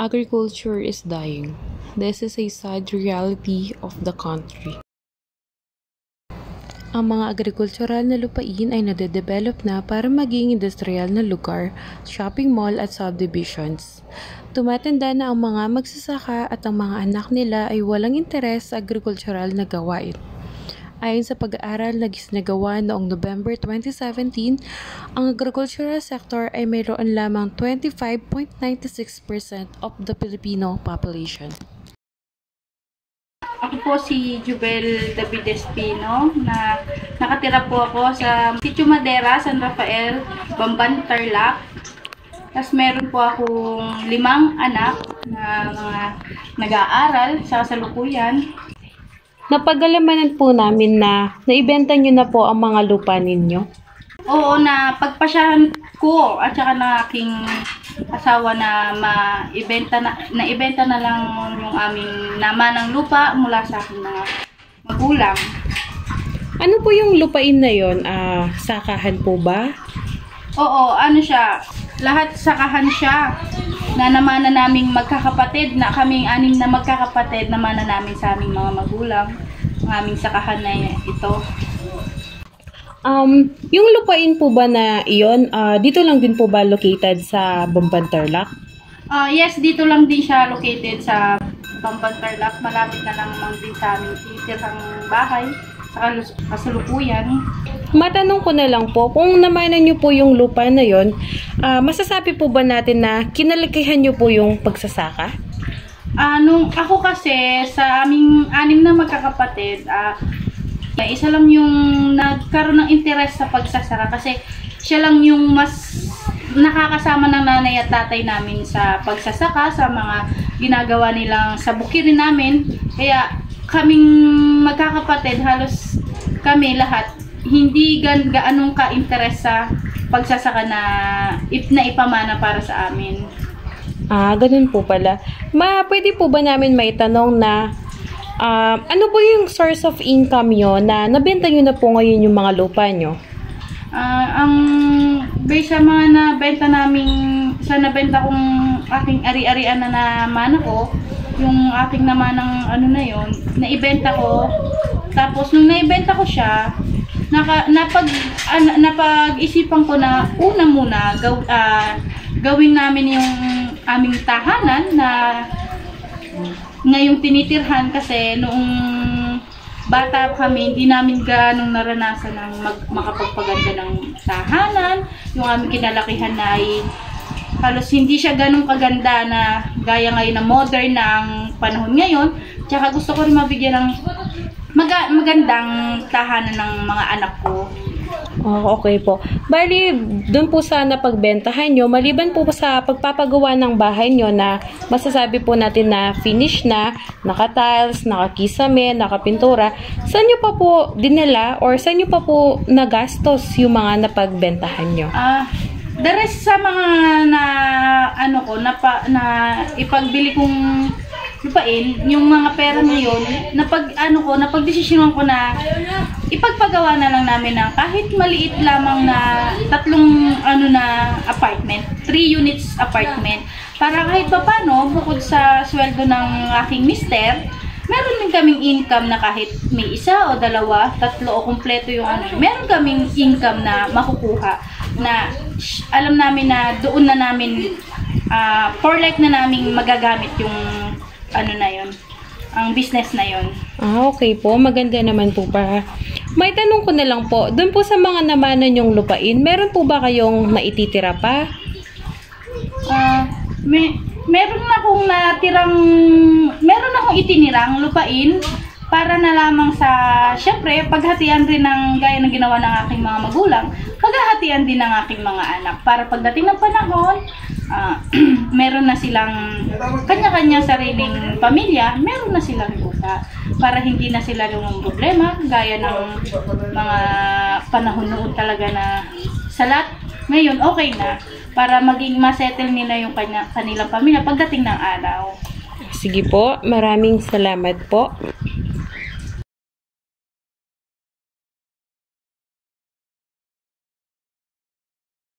Agriculture is dying. This is a sad reality of the country. Ang mga agrikultural na lupain ay nade-develop na para maging industrial na lugar, shopping mall at subdivisions. Tumatanda na ang mga magsasaka at ang mga anak nila ay walang interes sa agrikultural na gawain. Ayon sa pag-aaral na ginagawa noong November 2017, ang agricultural sector ay mayroon lamang 25.96% of the Filipino population. Ako po si Jubel David Espino, na nakatira po ako sa Sitio Madera, San Rafael, Bamban, Tarlac. Tapos meron po akong 5 anak na mga nag-aaral sa kasalukuyan. Napag-alamanan po namin na naibenta nyo na po ang mga lupa ninyo. Oo, na pagpasyahan ko at saka ng aking asawa na maibenta na lang yung aming namanang lupa mula sa aking mga magulang. Ano po yung lupain na yon? Sakahan po ba? Oo, ano siya, lahat sakahan siya na namana naming magkakapatid, na kaming 6 na magkakapatid, namana namin sa aming mga magulang, ang aming sakahan na ito. Yung lupain po ba na iyon, dito lang din po ba located sa Bamban, Tarlac? Yes, dito lang din siya located sa Bamban, Tarlac. Malapit na lang naman din sa aming titirang bahay sa kasalukuyan. Matanong ko na lang po, kung namanan nyo po yung lupa na yon, masasabi po ba natin na kinalakihan nyo po yung pagsasaka? Nung ako kasi, sa aming 6 na magkakapatid, isa lang yung nagkaroon ng interes sa pagsasaka kasi siya lang yung mas nakakasama ng nanay at tatay namin sa pagsasaka, sa mga ginagawa nilang sa bukirin namin. Kaya kaming magkakapatid, halos kami lahat, hindi gaanong ka-interes sa pagsasaka na ipamana para sa amin. Ganun po pala. Pwede po ba namin maitanong na ano po yung source of income nyo na nabenta nyo na po ngayon yung mga lupa nyo? Ang base sa mga nabenta namin, sa nabenta kong aking ari-arian na naman ako, yung aking naman ng naibenta ko. Tapos nung naibenta ko siya, napag-isipan ko na una muna gawin namin yung aming tahanan na ngayong tinitirhan, kasi noong bata kami, hindi namin ganong naranasan ng makapagpaganda ng tahanan. Yung aming kinalakihan na ay halos hindi siya ganong kaganda na gaya ngayon na modern na ang panahon ngayon. Tsaka gusto ko rin mabigyan ng magandang tahanan ng mga anak ko. Okay po. Bali, doon po sa napagbentahan nyo, maliban po sa pagpapagawa ng bahay nyo na masasabi po natin na finish na, naka-tiles, naka-kisame, naka-pintura, saan nyo pa po dinala or saan nyo pa po nagastos yung mga napagbentahan nyo? The rest sa mga na ipagbili kong lupain, yung mga pera na yun, napagdesisyonan ko na ipagpagawa na lang namin ng kahit maliit lamang na 3 apartment, 3 units apartment, para kahit papano, bukod sa sweldo ng aking mister, meron din kaming income na kahit may 1 o 2, 3 o kumpleto yung meron kaming income na makukuha, na alam namin na doon na namin for life na namin magagamit yung ang business na yon. Okay po. Maganda naman po para. May tanong ko na lang po, doon po sa mga namanan yung lupain, meron po ba kayong naititira pa? Meron akong itinirang lupain para na lamang sa, syempre, paghatian rin ng gaya ng ginawa ng aking mga magulang, paghahatian din ng aking mga anak. Para pagdating ng panahon, meron na silang kanya-kanya sariling pamilya, meron na silang lupa. Para hindi na sila yung problema, gaya ng mga panahon noon talaga na salat. Ngayon, okay na. Para maging masettle nila yung kanilang pamilya pagdating ng araw. Sige po, maraming salamat po.